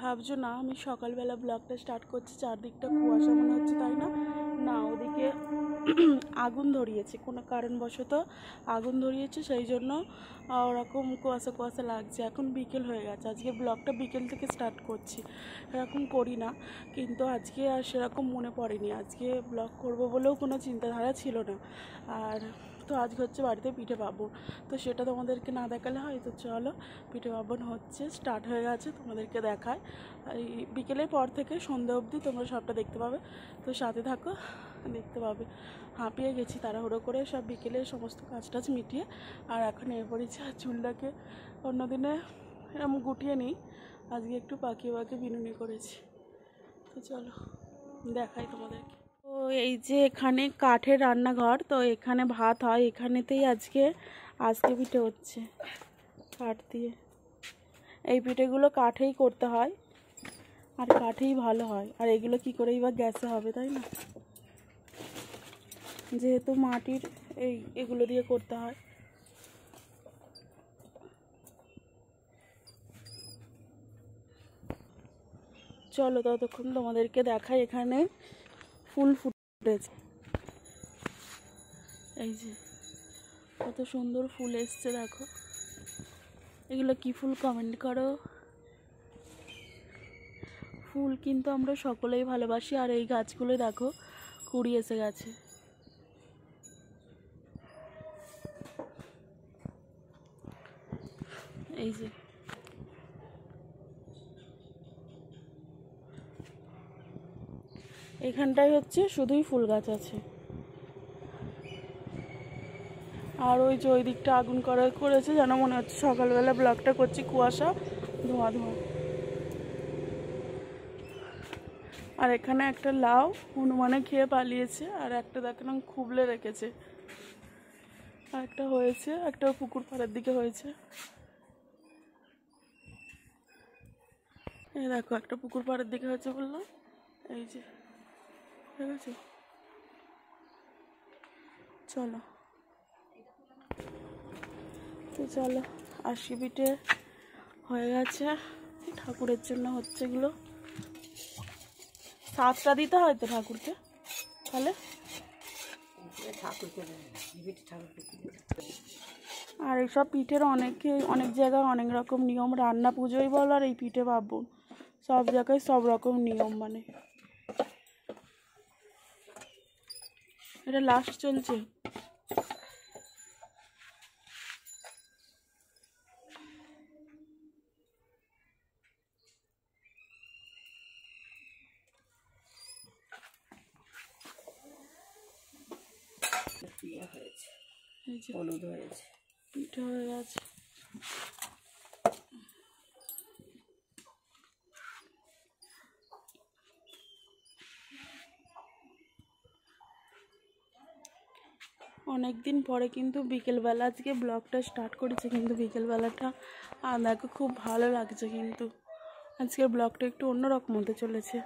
ভাবছো না আমি সকালবেলা ব্লগটা স্টার্ট করছি, চারদিকটা কুয়াশা মনে হচ্ছে, তাই না? না, ওদিকে আগুন ধরিয়েছে, কোনো কারণবশত আগুন ধরিয়েছে, সেই জন্য ওরকম কুয়াশা কুয়াশা লাগছে। এখন বিকেল হয়ে গেছে, আজকে ব্লগটা বিকেল থেকে স্টার্ট করছি, এরকম করি না, কিন্তু আজকে আর সেরকম মনে পড়েনি, আজকে ব্লগ করব বলেও কোনো চিন্তাধারা ছিল না। আর তো আজকে হচ্ছে বাড়িতে পিঠে পার্বণ, তো সেটা তোমাদেরকে না দেখালে হয়? তো চলো, পিঠে পার্বণ হচ্ছে, স্টার্ট হয়ে গেছে, তোমাদেরকে দেখায়। এই বিকেলের পর থেকে সন্ধ্যা অবধি তোমরা সবটা দেখতে পাবে, তো সাথে থাকো, দেখতে পাবে। হাঁপিয়ে গেছি তাড়াহুড়ো করে সব বিকেলে সমস্ত কাজ টাজ মিটিয়ে, আর এখন এ পড়েছি। আর চুলটাকে অন্যদিনে এরকম গুটিয়ে নিই, আজকে একটু পাকিয়ে পাকিয়ে বিনুনি করেছি। তো চলো দেখাই তোমাদেরকে। তো এই যে এখানে কাঠের রান্নাঘর, তো এখানে ভাত হয়, এখানেতেই আজকে পিঠে হচ্ছে কাঠ দিয়ে। এই পিঠেগুলো কাঠেই করতে হয়, আর কাঠেই ভালো হয়, আর এগুলো কি করেই বা গ্যাসে হবে, তাই না? যেহেতু মাটির এগুলো দিয়ে করতে হয়। চলো ততক্ষণ তোমাদেরকে দেখাই। এখানে ফুল ফুটেছে, এই যে কত সুন্দর ফুল এসছে, দেখো। এগুলো কি ফুল কমেন্ট করো। ফুল কিন্তু আমরা সকলেই ভালোবাসি, আর এই গাছগুলো দেখো কুড়ি এসে গেছে। এই যে এখানটায় হচ্ছে শুধুই ফুল গাছ আছে, আর ওই যে ওই দিকটা আগুন করেছে, যেন মনে হচ্ছে সকালবেলা ব্লগটা করছি, কুয়াশা ধোঁয়া ধোঁয়া। আর এখানে একটা লাউ হনুমানে খেয়ে পালিয়েছে, আর একটা দেখলাম খুবলে রেখেছে, আর একটা হয়েছে, একটা পুকুর পাড়ের দিকে হয়েছে। এই দেখো একটা পুকুর পাড়ের দিকে হয়েছে বললাম, এই যে, ঠিক আছে। চলো, তো চলো, আশি পিঠে হয়ে গেছে, ঠাকুরের জন্য হচ্ছে এগুলো। 7টা দিতে হয় তো ঠাকুরকে, তাহলে আর এইসব পিঠের অনেক জায়গায় অনেক রকম নিয়ম, রান্না পুজোই বলো আর এই পিঠে পার্বণ, সব জায়গায় সব রকম নিয়ম। মানে এটা লাস্ট চলছে। এই যে হলুদ হয়েছে, পিঠে হয়ে গেছে। অনেক দিন পরে কিন্তু বিকেলবেলা আজকে ব্লগটা স্টার্ট করেছি, কিন্তু বিকেলবেলাটা দেখো খুব ভালো লাগছে, কিন্তু আজকের ব্লগটা একটু অন্যরকম হতে চলেছে।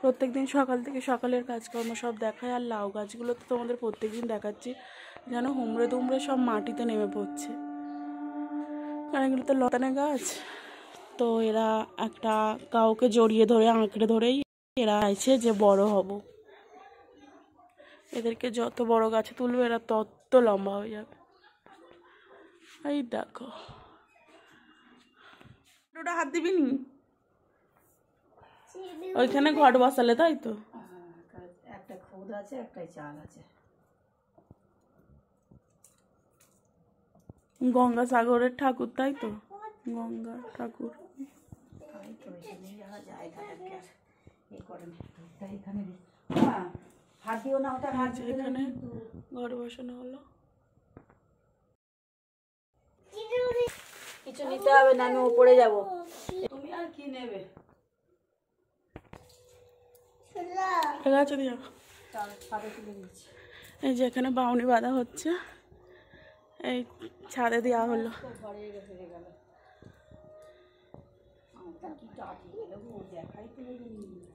প্রত্যেক দিন সকাল থেকে সকালের কাজকর্ম সব দেখায়, আর লাউ গাছগুলো তো তোমাদের প্রত্যেক দিন দেখাচ্ছি, যেন হুমড়ে দুমড়ে সব মাটিতে নেমে পড়ছে, কারণ এগুলো তো লতানে গাছ। তো এরা একটা কাউকে জড়িয়ে ধরে আঁকড়ে ধরেই এরা আছে যে বড় হব, এদেরকে যত বড় গাছে তুলবে এরা তত লম্বা হয়ে যাবে। এই দেখো, ওটা হাত দিবি নি, ওইখানে ঘট বসালে, তাই তো? একটা খুদ আছে, একটাই চাল আছে। গঙ্গাসাগরের ঠাকুর, তাই তো? গঙ্গা ঠাকুর। এখানে ঘর বসানো হলো। কিছু নিতে হবে না, আমি ওপরে যাবো। তুমি আর কি নেবে? ঠিক আছে, দিয়া এই যে এখানে বাউনি বাঁধা হচ্ছে, এই ছাদে দেওয়া হলো।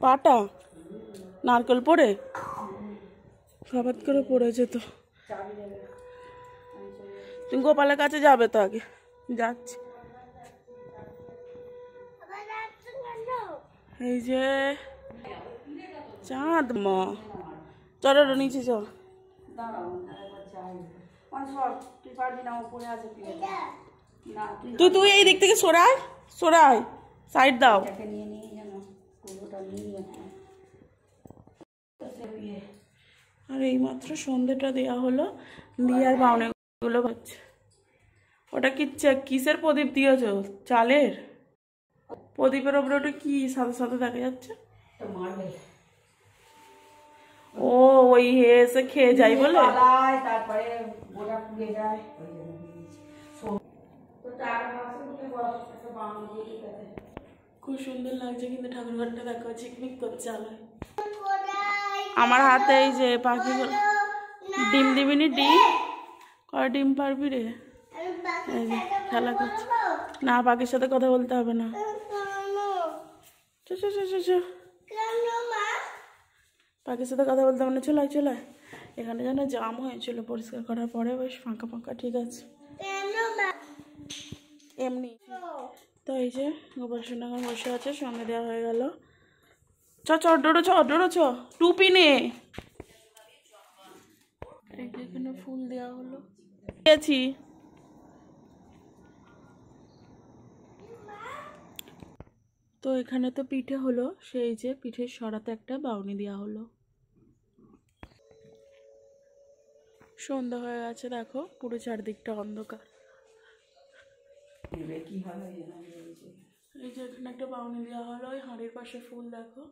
পাটা নারকেল পড়ে খাবার করে পড়েছে, তো তুমি গোপালের কাছে যাবে তো? আগে যাচ্ছি। এই যে চাঁদ মা, চলো নিচে চল। তুই তুই এই দিক থেকে সরাই সরাই, সাইড দাও। আর এইমাত্র সন্ধ্যেটা দেওয়া হলো, দিয়ে আর বাউনেগুলো ভাবছে। ওটা কি কিসের প্রদীপ দিয়েছ? চালের প্রদীপের ওপরে ওটা কি সাথে সাথে দেখা যাচ্ছে? ও ওই এসে খেয়ে যাই বলে, তারপরে গোটা পুড়ে যায়। খুব সুন্দর লাগছে কিন্তু ঠাকুরঘরটা দেখো ঝিকমিক করছে আলোয়। আমার হাতে এই যে পাখিগুলো ডিম দিবিনি, ডিম কয় ডিম পারবি রে? এই যে খেলা করছে না, পাখির সাথে কথা বলতে হবে না। পাখির সাথে কথা বলতে হবে না, চলে চলে। এখানে যেন জাম হয়েছিল, পরিষ্কার করার পরে বেশ ফাঁকা ফাঁকা ঠিক আছে এমনি। তো এই যে গোপালসোনা বসে আছে, সঙ্গে দেওয়া হয়ে গেল। চ চ ডোড়ো চ ডোড়ো চ, টুপি নে। এখানে ফুল দেওয়া হলো, দিয়েছি। তো এখানে তো পিঠে হলো, সেই যে পিঠের সরাতে একটা বাউনি দেওয়া হলো। সন্ধ্যা হয়ে গেছে, দেখো পুরো চারদিকটা অন্ধকার। এই যে এখানে একটা বাউনি দেওয়া হলো, ওই হাঁড়ির পাশে ফুল দেখো।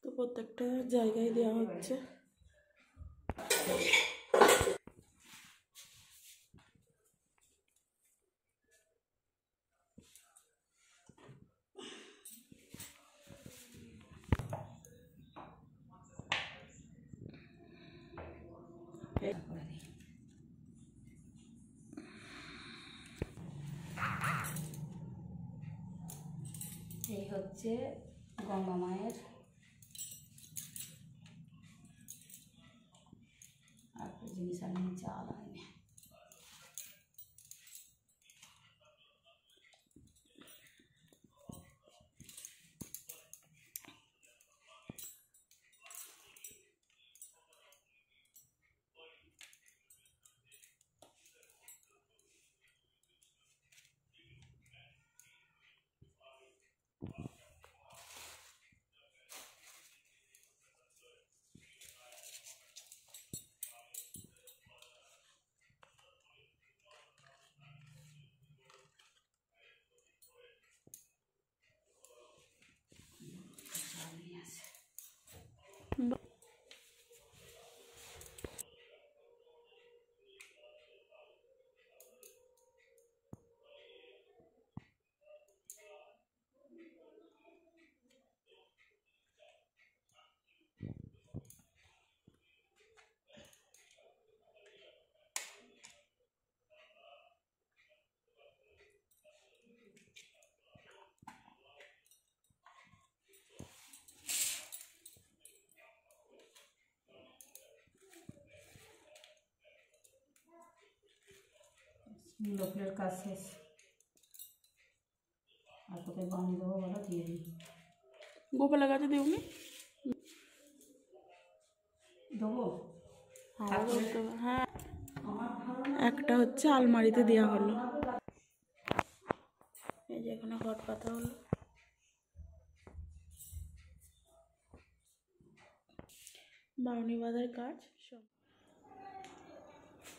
তো প্রত্যেকটা জায়গায় দেওয়া হচ্ছে। এই হচ্ছে গঙ্গা মায়ের, আর জিনিস আমি চাল আনি। লোকের কাজ শেষ, আর কোথায় বানি দেবো বলো, দিয়ে দিই। গোপালের কাছে দিবনি দেবো? হ্যাঁ, একটা হচ্ছে আলমারিতে দেওয়া হলো। এই যে এখানে ঘট পাতা হলো। বাউনি বাঁধার কাজ সব।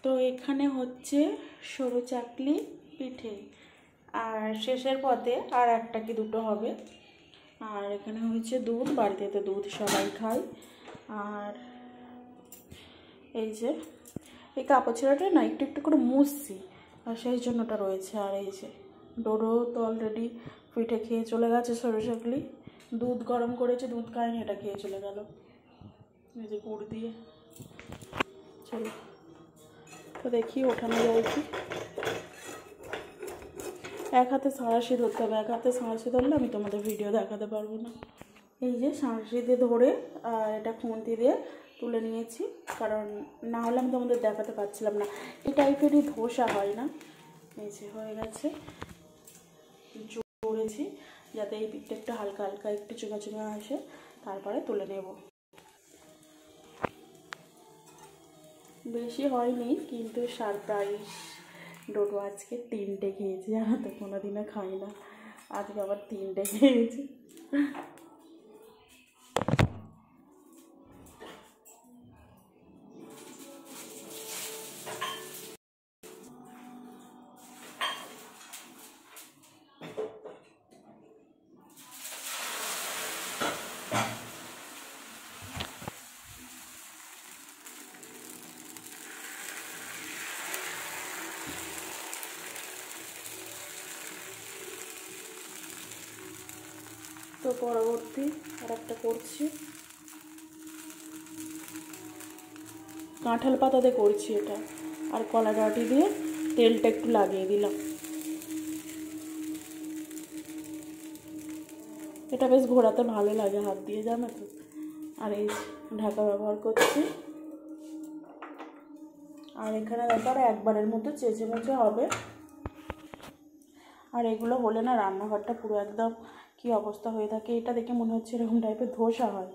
তো এখানে হচ্ছে সরু চাকলি পিঠে, আর শেষের পথে আর একটা কি দুটো হবে। আর এখানে হচ্ছে দুধ, বাড়িতে তো দুধ সবাই খায়। আর এই যে এই কাপড় ছেঁড়াটা না একটু একটু করে মুছছি, আর সেই জন্যটা রয়েছে। আর এই যে ডোডো তো অলরেডি পিঠে খেয়ে চলে গেছে, সরু চাকলি দুধ গরম করেছে, দুধ খায়নি, এটা খেয়ে চলে গেল। এই যে গুড় দিয়ে। চলো তো দেখি ওঠানো যায় কি। এক হাতে সাঁড়াশি ধরতে হবে, এক হাতে সাঁড়াশি ধরলে আমি তোমাদের ভিডিও দেখাতে পারবো না। এই যে সাঁড়াশি দিয়ে ধরে আর এটা খুন্তি দিয়ে তুলে নিয়েছি, কারণ না হলে আমি তোমাদের দেখাতে পারছিলাম না। এই টাইপেরই ধোসা হয় না। এই যে হয়ে গেছে, জড়েছি, যাতে এই দিকটা একটু হালকা হালকা একটু চুঙা চুঙা আসে, তারপরে তুলে নেব। বেশি হয়নি, কিন্তু সারপ্রাইজ ডোডো আজকে 3টে খেয়েছি, জানো তো, কোনোদিনও খাই না, আজকে আবার 3টে খেয়েছি। তো পরবর্তী আর একটা করছি, কাঁঠাল পাতাতে করছি এটা, আর কলা ডাঁটি দিয়ে তেলটা একটু লাগিয়ে দিলাম। এটা বেশ ঘোরাতে ভালো লাগে হাত দিয়ে, জানো তো। আর এই ঢাকা ব্যবহার করছি। আর এখানে দেখো একবারের মতো চেঁচে মেচে হবে। আর এগুলো হলে না রান্নাঘরটা পুরো একদম কি অবস্থা হয়ে থাকে। এটা দেখে মনে হচ্ছে এরকম টাইপের ধোসা হয়।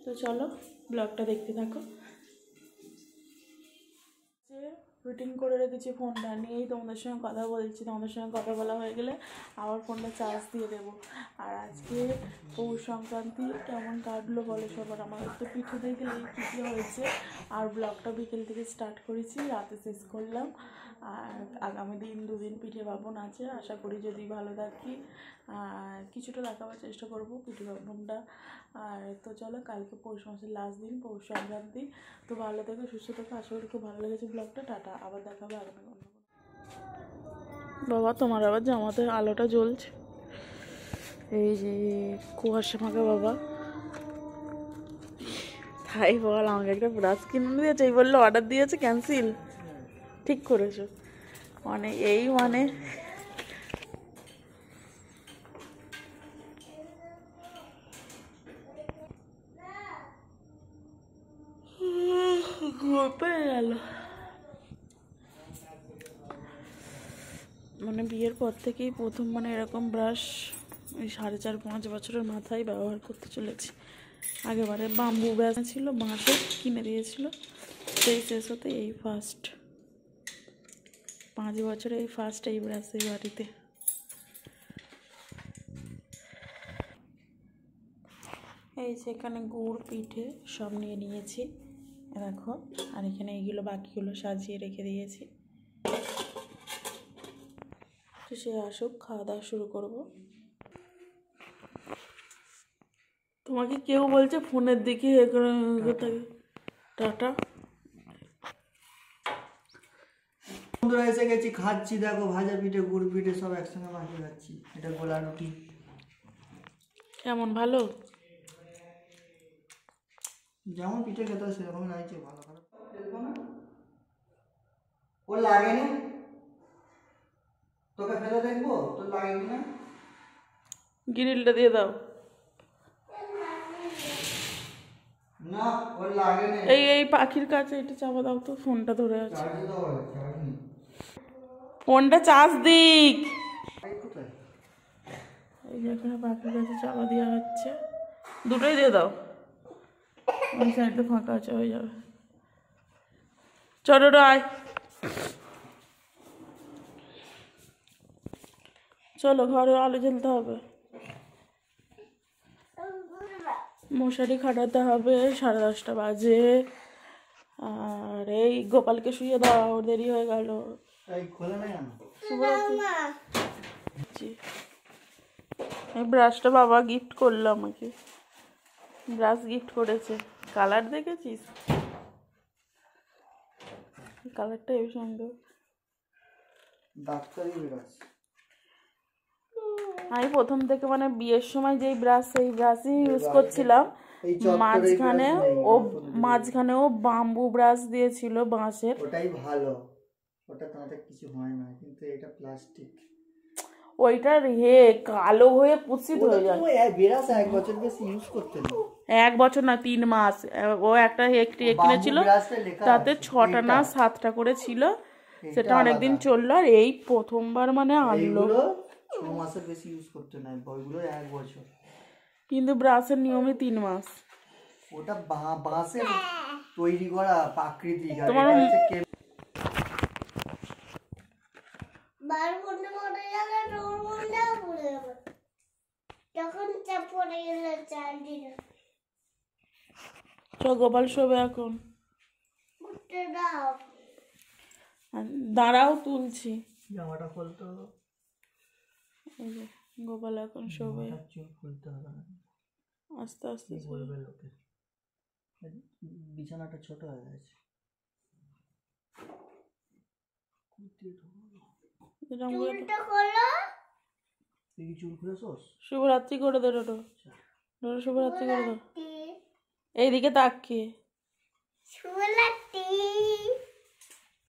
তো চলো ব্লগটা দেখতে থাকো। রুটিন করে রেখেছি ফোনটা নিয়েই তোমাদের সঙ্গে কথা বলছি। তোমাদের সঙ্গে কথা বলা হয়ে গেলে আবার ফোনটা চার্জ দিয়ে দেবো। আর আজকে পৌষ সংক্রান্তি কেমন কাটলো বলো সবার। আমাদের তো পিঠে দিয়ে গেলে কী কী হয়েছে। আর ব্লগটা বিকেল থেকে স্টার্ট করেছি, রাতে শেষ করলাম। আর আগামী দিন 2 দিন পিঠে পার্বণ আছে, আশা করি যদি ভালো থাকি আর কিছুটা দেখাবার চেষ্টা করবো পিঠে পার্বণটা। আর তো চলো, কালকে পৌষ মাসের লাস্ট দিন, পৌষ সংক্রান্তি। তো ভালো থেকো, সুস্থ থেকো, আশা করি খুব ভালো লেগেছে ব্লগটা। টাটা, আবার দেখাবে আগামী অন্য। বাবা তোমার আবার জামাতে আলোটা জ্বলছে, এই যে কুয়াশা মাখা বাবা। তাই বল, আমাকে একটা ব্রাশ কিনে দিয়েছে, এই বললো অর্ডার দিয়েছে, ক্যান্সেল। ঠিক করেছো, মানে এই মানে পেয়ে গেল। মানে বিয়ের পর থেকেই প্রথম মানে এরকম ব্রাশ ওই 4.5-5 বছরের মাথায় ব্যবহার করতে চলেছি। আগেবারে বাম্বু ব্রাশ ছিল, বাঁশের কিনে দিয়েছিল, সেই শেষ হতে এই ফার্স্ট 5 বছরে এই ফার্স্ট এই ব্রাশ এই বাড়িতে। এই সেখানে গুড় পিঠে সব নিয়ে নিয়েছি দেখো। আর এখানে এইগুলো বাকিগুলো সাজিয়ে রেখে দিয়েছি। তো সে আসুক, খাওয়া দাওয়া শুরু করবো। তোমাকে কেউ বলছে ফোনের দিকে টাটা। বন্ধুরা এসে গেছি, খাচ্ছি দেখো ভাজা পিঠে গুড় পিঠে সব একসঙ্গে মাখিয়ে খাচ্ছি। এটা গোলা রুটি। কেমন ভালো? যেমন পিঠে খেতে হয় সেরকম লাগছে, ভালো খারাপ দেখবো না। ওর লাগেনি, তোকে ফেলে দেখবো তোর লাগে কিনা। গ্রিলটা দিয়ে দাও। না ওর লাগেনি। এই পাখির কাছে এটা চাপা দাও তো, ফোনটা ধরে আছে। চার্জ দাও, চার্জ নেই। ফোনটা চার্জ দিক। কোথায়? এই যে এখানে পাখির কাছে চাপা দেওয়া হচ্ছে, দুটোই দিয়ে দাও। ওই সাইডটা ফাঁকা আছে, হয়ে যাবে। চলো আয়, চলো ঘরে আলো জ্বলতে হবে, মশারি খাটাতে হবে। 10:30 বাজে। আর এই গোপালকে শুয়ে দাও, দেরি হয়ে গেল। এই ব্রাশটা বাবা গিফট করলো আমাকে, ব্রাশ গিফট করেছে। কালার দেখেছিস? কালারটা এই সুন্দর। আমি প্রথম থেকে মানে বিয়ের সময় যেই ব্রাশ, সেই ব্রাশই ইউজ করছিলাম। মাঝখানে ও বাম্বু ব্রাশ দিয়েছিল বাঁশের, ওটাই ভালো, ওটা তাতে কিছু হয় না, কিন্তু এটা প্লাস্টিক। ওইটার কালো হয়ে পুষিত হয়ে যায়। ব্রাশ 1 বছর বেশি ইউজ করতে না, 1 বছর না 3 মাস। ও একটা কিনেছিল, তাতে 6টা না 7টা করে ছিল। সেটা অনেকদিন চললো, আর এই প্রথমবার মানে আনলো। এইগুলো 6 মাসের বেশি ইউজ করতে নাই, ওইগুলো 1 বছর। কিন্তু ব্রাশের নিয়মই 3 মাস। ওটা বাঁশের তৈরি করা প্রাকৃতিক, আর তোমার এটা হচ্ছে গোপাল শোবে এখন। আর দাঁড়াও তুলছি। জামাটা খুলতে হবে, এই যে গোপাল এখন শোবে, চুল খুলতে হবে না, আস্তে আস্তে শোবে। বলবে লোকে বিছানাটা ছোট হয়ে গেছে। এরকম করে তুই কি চুল খুলেছোস? শুভরাত্রি করে দে ডোডো, ডোডো শুভরাত্রি করে দাও। এইদিকে তাকিয়ে